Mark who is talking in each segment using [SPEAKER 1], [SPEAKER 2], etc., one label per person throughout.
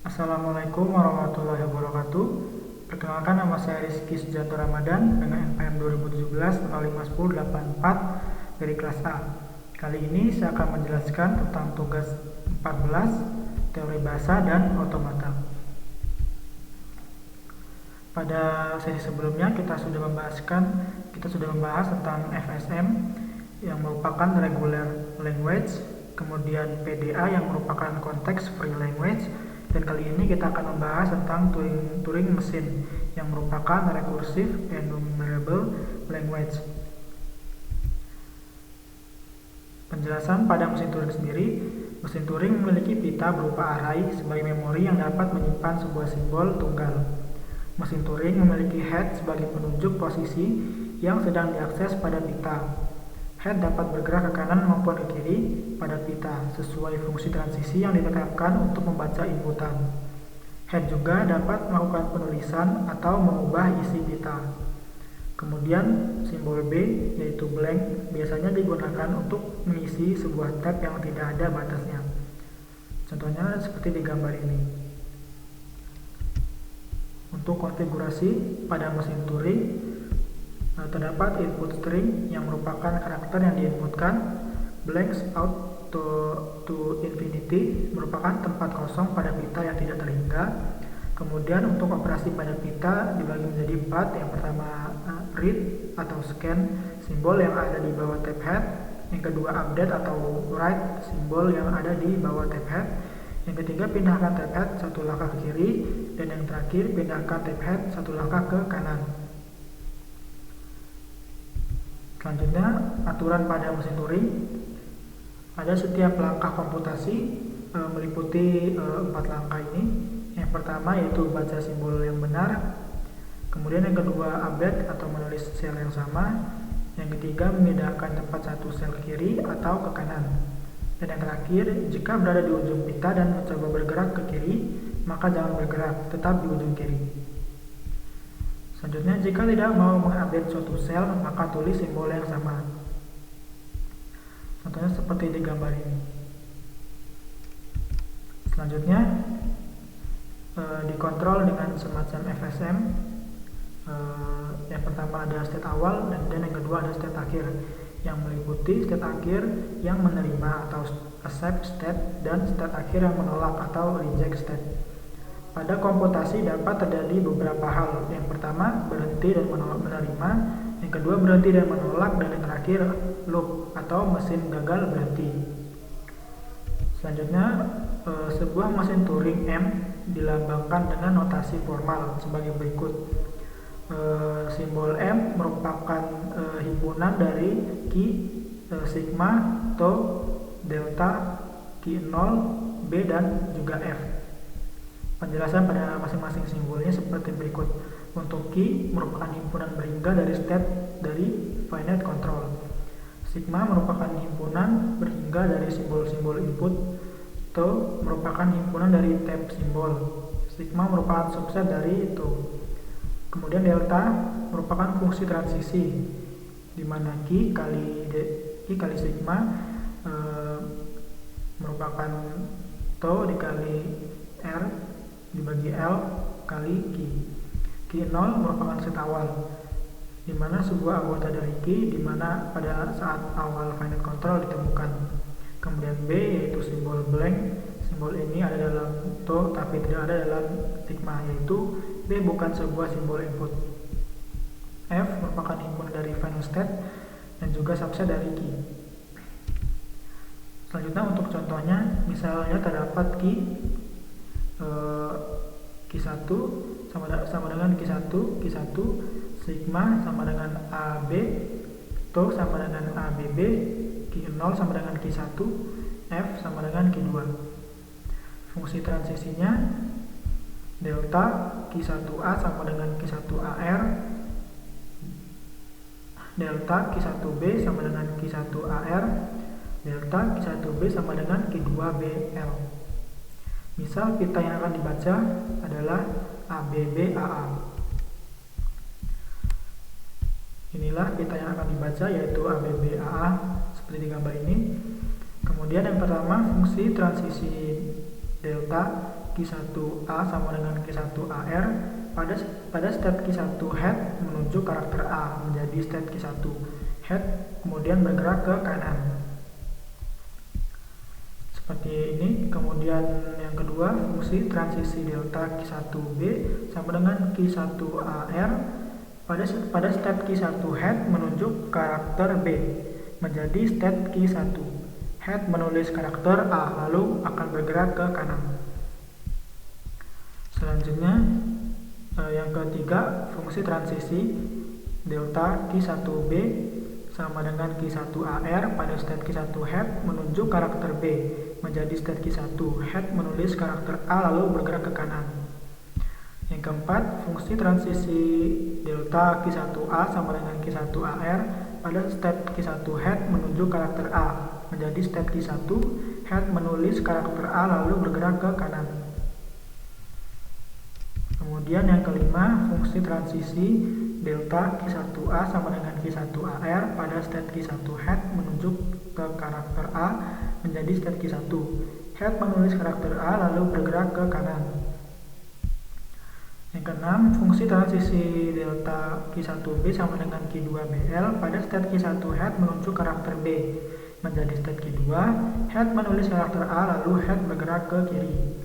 [SPEAKER 1] Assalamualaikum warahmatullahi wabarakatuh. Perkenalkan, nama saya Rizky Sujanto Ramadan dengan NPM 2017-051084 dari kelas A. Kali ini saya akan menjelaskan tentang tugas 14, teori bahasa dan otomata. Pada sesi sebelumnya kita sudah membahas tentang FSM yang merupakan regular language, kemudian PDA yang merupakan konteks free language, dan kali ini kita akan membahas tentang Turing Machine yang merupakan recursive enumerable language. Penjelasan pada mesin Turing sendiri. Mesin Turing memiliki pita berupa array sebagai memori yang dapat menyimpan sebuah simbol tunggal. Mesin Turing memiliki head sebagai penunjuk posisi yang sedang diakses pada pita. Head dapat bergerak ke kanan maupun ke kiri pada pita sesuai fungsi transisi yang ditetapkan untuk membaca inputan. Head juga dapat melakukan penulisan atau mengubah isi pita. Kemudian simbol B yaitu blank biasanya digunakan untuk mengisi sebuah tab yang tidak ada batasnya. Contohnya seperti di gambar ini. Untuk konfigurasi pada mesin Turing terdapat input string yang merupakan karakter yang diinputkan, blanks out to infinity merupakan tempat kosong pada pita yang tidak terhingga. Kemudian untuk operasi pada pita dibagi menjadi 4. Yang pertama read atau scan simbol yang ada di bawah tab head, yang kedua update atau write simbol yang ada di bawah tab head, yang ketiga pindahkan tab head satu langkah ke kiri, dan yang terakhir pindahkan tab head satu langkah ke kanan. Selanjutnya, aturan pada mesin Turing. Pada setiap langkah komputasi meliputi 4 langkah ini. Yang pertama yaitu baca simbol yang benar. Kemudian yang kedua update atau menulis sel yang sama. Yang ketiga memindahkan tempat satu sel ke kiri atau ke kanan. Dan yang terakhir, jika berada di ujung pita dan mencoba bergerak ke kiri, maka jangan bergerak, tetap di ujung kiri. Selanjutnya, jika tidak mau mengupdate suatu sel, maka tulis simbol yang sama. Contohnya seperti di gambar ini. Selanjutnya, dikontrol dengan semacam FSM. Yang pertama ada state awal, dan yang kedua ada state akhir, yang meliputi state akhir yang menerima atau accept state, dan state akhir yang menolak atau reject state. Pada komputasi dapat terjadi beberapa hal. Yang pertama, berhenti dan menerima. Yang kedua, berhenti dan menolak. Dan yang terakhir, loop atau mesin gagal berhenti. Selanjutnya, sebuah mesin Turing M dilambangkan dengan notasi formal sebagai berikut. Simbol M merupakan himpunan dari key, sigma, tau, delta, key 0, B, dan juga F. Penjelasan pada masing-masing simbolnya seperti berikut. Untuk key merupakan himpunan berhingga dari state dari finite control. Sigma merupakan himpunan berhingga dari simbol-simbol input. Tau merupakan himpunan dari tab simbol. Sigma merupakan subset dari tau. Kemudian delta merupakan fungsi transisi, di mana key kali sigma merupakan tau dikali R dibagi L kali key. Key 0 merupakan set awal, di mana sebuah anggota dari key di mana pada saat awal finite control ditemukan. Kemudian B yaitu simbol blank. Simbol ini ada dalam tau tapi tidak ada dalam sigma, yaitu B bukan sebuah simbol input. F merupakan himpunan dari final state dan juga subset dari key. Selanjutnya untuk contohnya, misalnya terdapat key Q1 sama dengan Q1, sigma sama dengan AB, tau sama dengan ABB, Q0 sama dengan Q1, F sama dengan Q2. Fungsi transisinya delta Q1A sama dengan Q1AR, delta Q1B sama dengan Q1AR, delta Q1B sama dengan Q2BL. Misal pita yang akan dibaca adalah ABBAA. Inilah pita yang akan dibaca yaitu ABBAA seperti di gambar ini. Kemudian yang pertama fungsi transisi delta Q1A sama dengan Q1AR. Pada state Q1 head menuju karakter A menjadi state Q1 head, kemudian bergerak ke kanan. Seperti ini. Kemudian yang kedua, fungsi transisi delta Q1B sama dengan Q1AR. Pada state Q1 head menuju karakter B menjadi state Q1 head menulis karakter A, lalu akan bergerak ke kanan. Selanjutnya yang ketiga, fungsi transisi delta Q1B sama dengan Q1AR. Pada state Q1 head menuju karakter B menjadi state Q1 head menulis karakter A, lalu bergerak ke kanan. Yang keempat, fungsi transisi delta Q1A sama dengan Q1AR. Pada state Q1 head menuju karakter A menjadi state Q1 head menulis karakter A, lalu bergerak ke kanan. Kemudian yang kelima, fungsi transisi delta Q1A sama dengan Q1AR. Pada state Q1 head menuju ke karakter A menjadi state Q1 head menulis karakter A, lalu bergerak ke kanan. Yang keenam, fungsi transisi delta Q1B sama dengan Q2BL. Pada state Q1 head menuju karakter B menjadi state Q2 head menulis karakter A, lalu head bergerak ke kiri.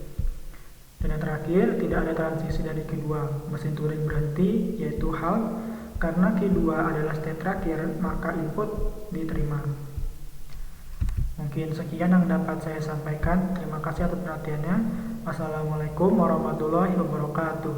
[SPEAKER 1] Dan yang terakhir, tidak ada transisi dari Q2. Mesin Turing berhenti, yaitu halt, karena Q2 adalah state terakhir, maka input diterima. Mungkin sekian yang dapat saya sampaikan. Terima kasih atas perhatiannya. Wassalamualaikum warahmatullahi wabarakatuh.